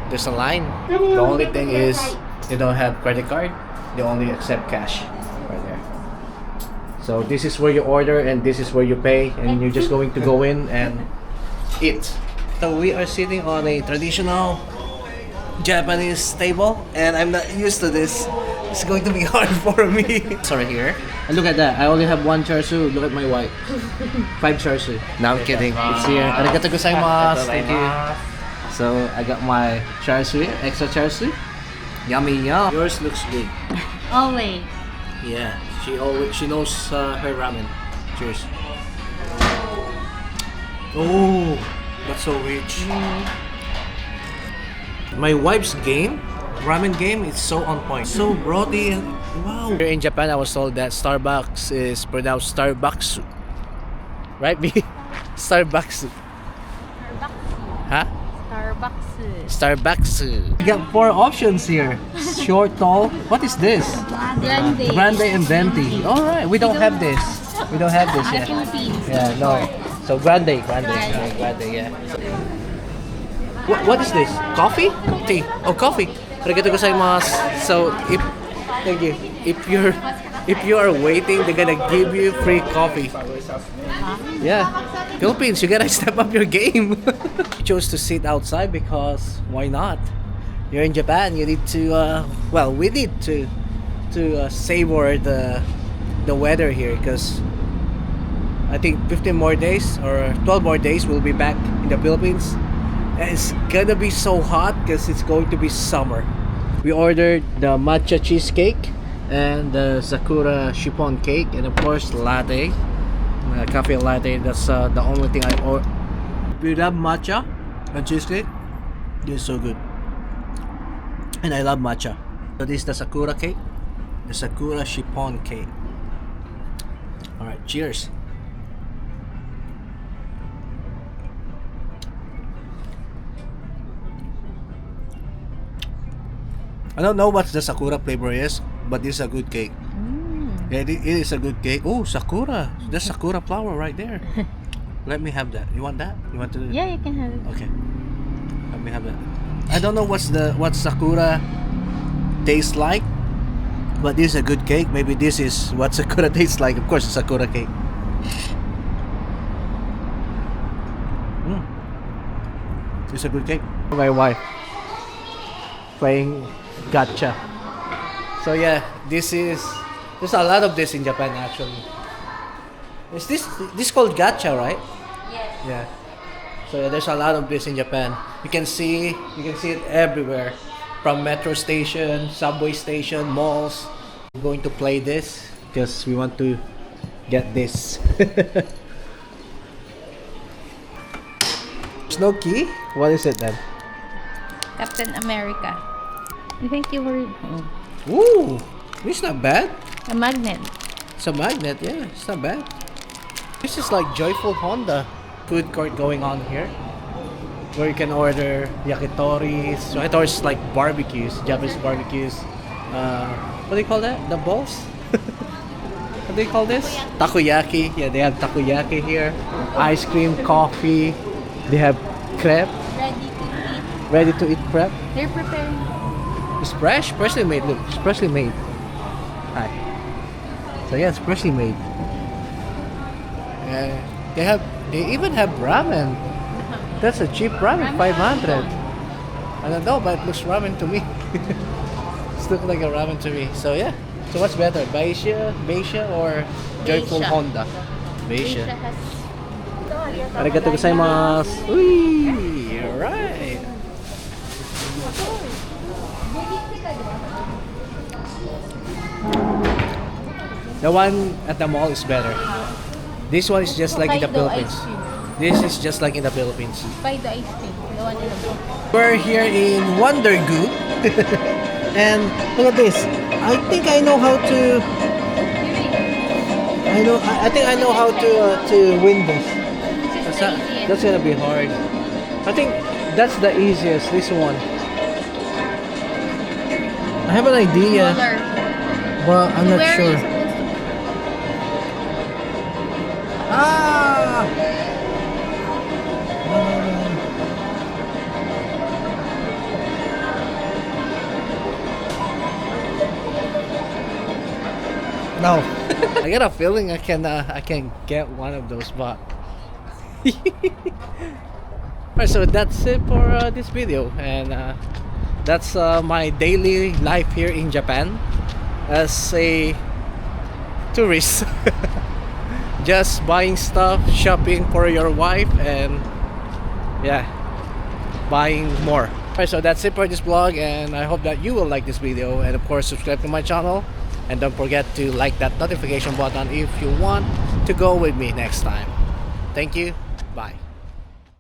there's a line. The only thing is they don't have credit card. They only accept cash right there. So this is where you order and this is where you pay, and you're just going to go in and eat. So we are sitting on a traditional Japanese table, and I'm not used to this. It's going to be hard for me. Sorry here. And look at that. I only have one char siu. Look at my wife. 5 char siu. No, I'm kidding. It's here. Arigatou gozaimasu. Thank you. So I got my char siu here. Extra char siu. Yummy yum. Yours looks good. Always. Yeah. She knows her ramen. Cheers. Oh, that's so rich. My wife's ramen game is so on point. So brody and wow. Here in Japan, I was told that Starbucks is pronounced Starbucks. Right, B? Starbucks. Huh? Starbucks. We got 4 options here. Short, tall. What is this? Grande. Grande and venti. All right, we don't have this. We don't have this yet. Yeah, no. So grande. Yeah. What is this? Coffee? Tea. Oh, coffee. Arigatou gozaimasu. So thank you. If you are waiting, they're gonna give you free coffee. Yeah. Philippines, you gotta step up your game. You chose to sit outside because why not? You're in Japan. You need to. We need to savor the weather here because I think 15 more days or 12 more days we'll be back in the Philippines. And it's gonna be so hot because it's going to be summer. We ordered the matcha cheesecake and the sakura chiffon cake, and of course latte, cafe latte. That's the only thing I order. If you love matcha and cheesecake, this is so good. And I love matcha. So this is the sakura cake, the sakura chiffon cake. All right, cheers. I don't know what the sakura flavor is, but this is a good cake. Yeah, it is a good cake. Oh, sakura. There's sakura flower right there. Let me have that. You want that? You want to? Yeah, you can have it. Okay. Let me have that. I don't know what sakura tastes like, but this is a good cake. Maybe this is what sakura tastes like. Of course, it's sakura cake. It's a good cake. My wife playing gacha. So yeah, there's a lot of this in Japan actually. Is this called gacha, right? Yes. Yeah. So yeah, there's a lot of this in Japan. You can see it everywhere, from metro station, subway station, malls. We're going to play this because we want to get this. There's no key. What is it then? Captain America. I think you were... Ooh, it's not bad. A magnet. It's a magnet, yeah, it's not bad. This is like Joyful Honda food court going on here, where you can order yakitoris. Yakitoris is like barbecues, Japanese barbecues. What do they call that? The balls? What do they call this? Takoyaki. Yeah, they have takoyaki here. Ice cream, coffee. They have crepe. Ready to eat crepe. They're preparing. It's fresh, freshly made. Look, it's freshly made. Hi. So yeah, it's freshly made. They even have ramen. That's a cheap ramen, 500. I don't know, but it looks ramen to me. It looks like a ramen to me. So yeah. So what's better, Beisha or Joyful Honda? Beisha. Arigatou gozaimasu. Ui, alright. The one at the mall is better. This one is just like in the Philippines. This is just like in the Philippines. Buy the ice cream. The one in the bowl. We're here in Wonder Goo. And look at this. I think I know how to. I think I know how to win this. That's gonna be hard. I think that's the easiest. This one. I have an idea, but I'm not sure. Ah! No. know. I got a feeling I can get one of those, but alright, so that's it for this video, and that's my daily life here in Japan as a tourist. Just buying stuff, shopping for your wife, and yeah, buying more. Alright, so that's it for this vlog, and I hope that you will like this video, and of course subscribe to my channel, and don't forget to like that notification button if you want to go with me next time. Thank you. Bye.